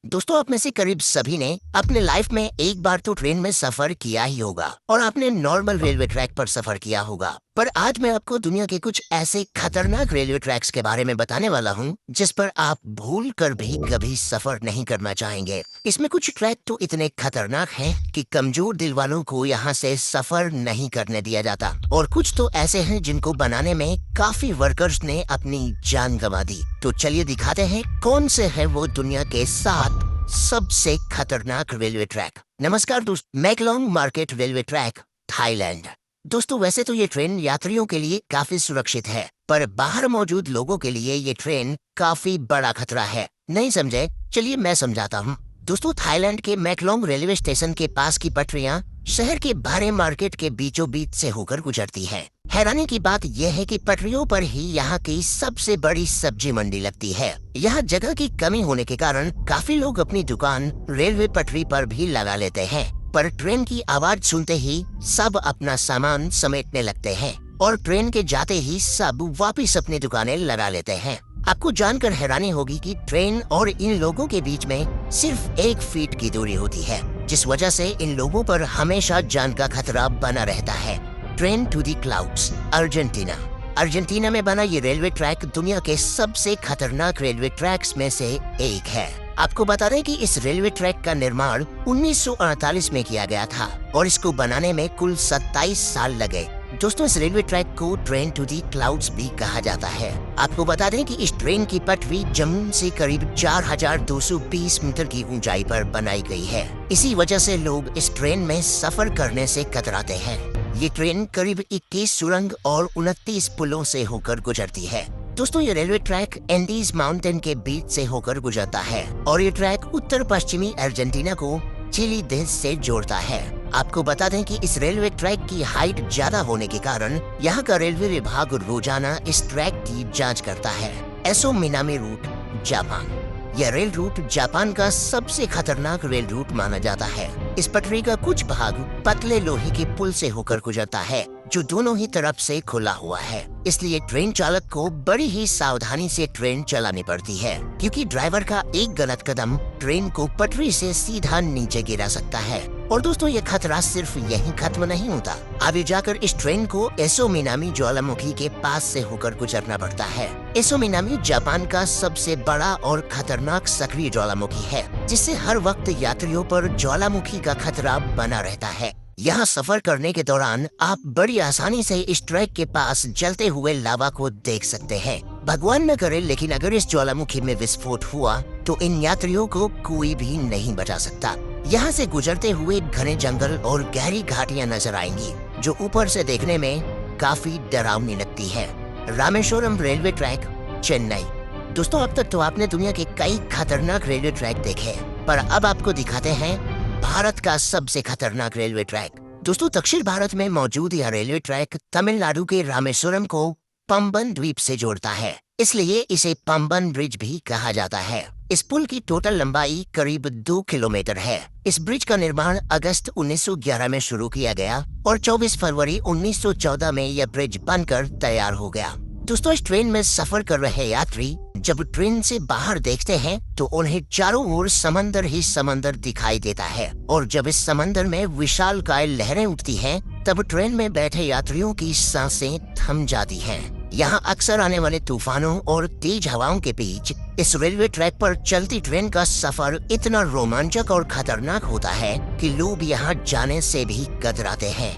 दोस्तों, आप में से करीब सभी ने अपने लाइफ में एक बार तो ट्रेन में सफर किया ही होगा और आपने नॉर्मल रेलवे ट्रैक पर सफर किया होगा। पर आज मैं आपको दुनिया के कुछ ऐसे खतरनाक रेलवे ट्रैक्स के बारे में बताने वाला हूँ जिस पर आप भूल कर भी कभी सफर नहीं करना चाहेंगे। इसमें कुछ ट्रैक तो इतने खतरनाक हैं कि कमजोर दिल वालों को यहाँ से सफर नहीं करने दिया जाता, और कुछ तो ऐसे हैं जिनको बनाने में काफी वर्कर्स ने अपनी जान गंवा दी। तो चलिए दिखाते हैं कौन से है वो दुनिया के 7 सबसे खतरनाक रेलवे ट्रैक। नमस्कार दोस्तों, मैकलोंग मार्केट रेलवे ट्रैक, थाईलैंड। दोस्तों, वैसे तो ये ट्रेन यात्रियों के लिए काफी सुरक्षित है, पर बाहर मौजूद लोगों के लिए ये ट्रेन काफी बड़ा खतरा है। नहीं समझे? चलिए मैं समझाता हूँ। दोस्तों, थाईलैंड के मैकलोंग रेलवे स्टेशन के पास की पटरियाँ शहर के बारे मार्केट के बीचों बीच से होकर गुजरती हैं। हैरानी की बात यह है कि पटरियों पर ही यहाँ की सबसे बड़ी सब्जी मंडी लगती है। यहाँ जगह की कमी होने के कारण काफी लोग अपनी दुकान रेलवे पटरी पर भी लगा लेते हैं, पर ट्रेन की आवाज सुनते ही सब अपना सामान समेटने लगते हैं और ट्रेन के जाते ही सब वापिस अपनी दुकानें लगा लेते हैं। आपको जानकर हैरानी होगी कि ट्रेन और इन लोगों के बीच में सिर्फ 1 फीट की दूरी होती है, जिस वजह से इन लोगों पर हमेशा जान का खतरा बना रहता है। Train to the clouds, Argentina. Argentina में बना ये रेलवे ट्रैक दुनिया के सबसे खतरनाक रेलवे ट्रैक्स में से एक है। आपको बता दें कि इस रेलवे ट्रैक का निर्माण 1948 में किया गया था और इसको बनाने में कुल 27 साल लगे। दोस्तों, इस रेलवे ट्रैक को ट्रेन टू दी क्लाउड्स भी कहा जाता है। आपको बता दें कि इस ट्रेन की पटरी जमीन से करीब 4220 मीटर की ऊंचाई पर बनाई गई है। इसी वजह से लोग इस ट्रेन में सफर करने से कतराते हैं। ये ट्रेन करीब 21 सुरंग और 29 पुलों से होकर गुजरती है। दोस्तों, ये रेलवे ट्रैक एंडीज माउंटेन के बीच से होकर गुजरता है और ये ट्रैक उत्तर पश्चिमी अर्जेंटीना को चिली देश से जोड़ता है। आपको बता दें कि इस रेलवे ट्रैक की हाइट ज्यादा होने के कारण यहाँ का रेलवे विभाग रोजाना इस ट्रैक की जांच करता है। Aso Minami route, Japan. यह रेल रूट जापान का सबसे खतरनाक रेल रूट माना जाता है। इस पटरी का कुछ भाग पतले लोहे के पुल से होकर गुजरता है, जो दोनों ही तरफ से खुला हुआ है। इसलिए ट्रेन चालक को बड़ी ही सावधानी से ट्रेन चलानी पड़ती है, क्योंकि ड्राइवर का एक गलत कदम ट्रेन को पटरी से सीधा नीचे गिरा सकता है। और दोस्तों, ये खतरा सिर्फ यहीं खत्म नहीं होता। आगे जाकर इस ट्रेन को एसो मिनामी ज्वालामुखी के पास से होकर गुजरना पड़ता है। एसो मिनामी जापान का सबसे बड़ा और खतरनाक सक्रिय ज्वालामुखी है, जिससे हर वक्त यात्रियों पर ज्वालामुखी का खतरा बना रहता है। यहाँ सफर करने के दौरान आप बड़ी आसानी से इस ट्रैक के पास जलते हुए लावा को देख सकते हैं। भगवान न करे, लेकिन अगर इस ज्वालामुखी में विस्फोट हुआ तो इन यात्रियों को कोई भी नहीं बचा सकता। यहाँ से गुजरते हुए घने जंगल और गहरी घाटियाँ नजर आएंगी, जो ऊपर से देखने में काफी डरावनी लगती है। Rameswaram railway track, Chennai. दोस्तों, अब तक तो आपने दुनिया के कई खतरनाक रेलवे ट्रैक देखे, पर अब आपको दिखाते हैं भारत का सबसे खतरनाक रेलवे ट्रैक। दोस्तों, दक्षिण भारत में मौजूद यह रेलवे ट्रैक तमिलनाडु के रामेश्वरम को पंबन द्वीप से जोड़ता है, इसलिए इसे पंबन ब्रिज भी कहा जाता है। इस पुल की टोटल लंबाई करीब 2 किलोमीटर है। इस ब्रिज का निर्माण अगस्त 1911 में शुरू किया गया और 24 फरवरी 1914 में यह ब्रिज बनकर तैयार हो गया। दोस्तों, इस ट्रेन में सफर कर रहे यात्री जब ट्रेन से बाहर देखते हैं तो उन्हें चारों ओर समंदर ही समंदर दिखाई देता है, और जब इस समंदर में विशालकाय लहरें उठती हैं, तब ट्रेन में बैठे यात्रियों की सांसें थम जाती हैं। यहाँ अक्सर आने वाले तूफानों और तेज हवाओं के बीच इस रेलवे ट्रैक पर चलती ट्रेन का सफर इतना रोमांचक और खतरनाक होता है कि लोग यहाँ जाने से भी कतराते हैं।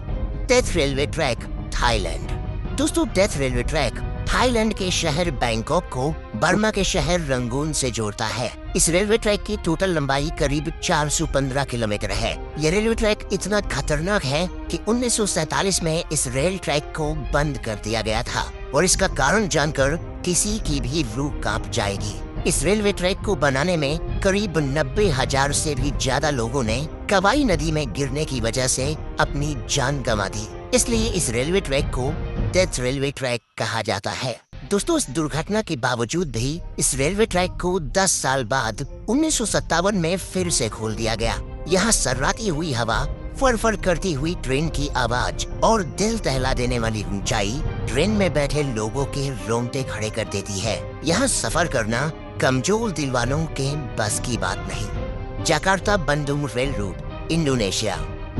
Death railway track, Thailand. दोस्तों, डेथ रेलवे ट्रैक थाईलैंड के शहर बैंकॉक को बर्मा के शहर रंगून से जोड़ता है। इस रेलवे ट्रैक की टोटल लंबाई करीब 415 किलोमीटर है। यह रेलवे ट्रैक इतना खतरनाक है कि 1947 में इस रेल ट्रैक को बंद कर दिया गया था, और इसका कारण जानकर किसी की भी रूह कांप जाएगी। इस रेलवे ट्रैक को बनाने में करीब 90,000 से भी ज्यादा लोगों ने कवाई नदी में गिरने की वजह से अपनी जान गंवा दी, इसलिए इस रेलवे ट्रैक को डेथ रेलवे ट्रैक कहा जाता है। दोस्तों, इस दुर्घटना के बावजूद भी इस रेलवे ट्रैक को 10 साल बाद 1957 में फिर से खोल दिया गया। यहाँ सर्राती हुई हवा, फर करती हुई ट्रेन की आवाज और दिल दहला देने वाली ऊंचाई ट्रेन में बैठे लोगों के रोंगटे खड़े कर देती है। यहाँ सफर करना कमजोर दिल वालों के बस की बात नहीं। Jakarta Bandung rail route, Indonesia.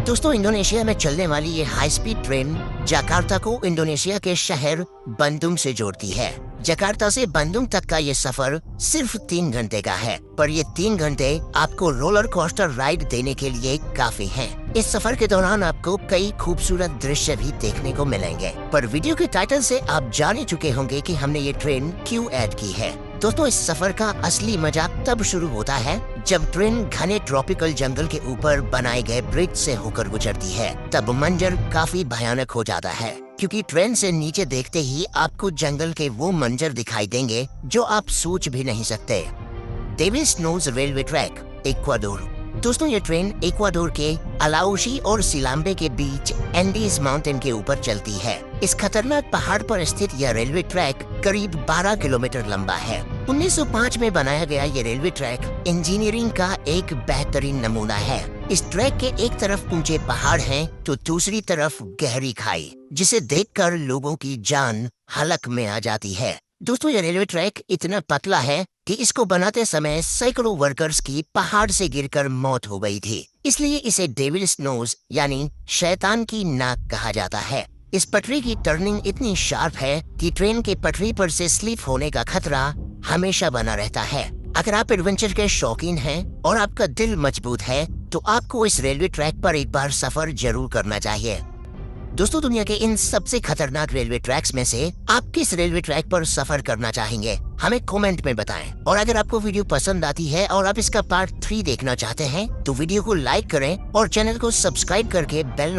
दोस्तों, इंडोनेशिया में चलने वाली ये हाई स्पीड ट्रेन जकार्ता को इंडोनेशिया के शहर बंदुंग से जोड़ती है। जकार्ता से बंदुंग तक का ये सफर सिर्फ 3 घंटे का है, पर ये 3 घंटे आपको रोलर कोस्टर राइड देने के लिए काफी हैं। इस सफर के दौरान आपको कई खूबसूरत दृश्य भी देखने को मिलेंगे, पर वीडियो के टाइटल से आप जान ही चुके होंगे कि हमने ये ट्रेन क्यों ऐड की है। दोस्तों, इस सफर का असली मजा तब शुरू होता है जब ट्रेन घने ट्रॉपिकल जंगल के ऊपर बनाए गए ब्रिज से होकर गुजरती है। तब मंजर काफी भयानक हो जाता है, क्योंकि ट्रेन से नीचे देखते ही आपको जंगल के वो मंजर दिखाई देंगे जो आप सोच भी नहीं सकते। Devil's Nose railway track, Ecuador. दोस्तों, ये ट्रेन इक्वाडोर के अलाउशी और सिलाम्बे के बीच एंडीज माउंटेन के ऊपर चलती है। इस खतरनाक पहाड़ पर स्थित यह रेलवे ट्रैक करीब 12 किलोमीटर लंबा है। 1905 में बनाया गया ये रेलवे ट्रैक इंजीनियरिंग का एक बेहतरीन नमूना है। इस ट्रैक के एक तरफ ऊंचे पहाड़ हैं, तो दूसरी तरफ गहरी खाई, जिसे देखकर लोगों की जान हलक में आ जाती है। दोस्तों, ये रेलवे ट्रैक इतना पतला है कि इसको बनाते समय सैकड़ों वर्कर्स की पहाड़ से गिरकर मौत हो गई थी। इसलिए इसे डेविल्स नोज यानी शैतान की नाक कहा जाता है। इस पटरी की टर्निंग इतनी शार्प है कि ट्रेन के पटरी पर से स्लिप होने का खतरा हमेशा बना रहता है। अगर आप एडवेंचर के शौकीन हैं और आपका दिल मजबूत है, तो आपको इस रेलवे ट्रैक पर एक बार सफर जरूर करना चाहिए। दोस्तों, दुनिया के इन सबसे खतरनाक रेलवे ट्रैक्स में से आप किस रेलवे ट्रैक पर सफर करना चाहेंगे, हमें कमेंट में बताएं। और अगर आपको वीडियो पसंद आती है और आप इसका पार्ट 3 देखना चाहते हैं, तो वीडियो को लाइक करें और चैनल को सब्सक्राइब करके बेल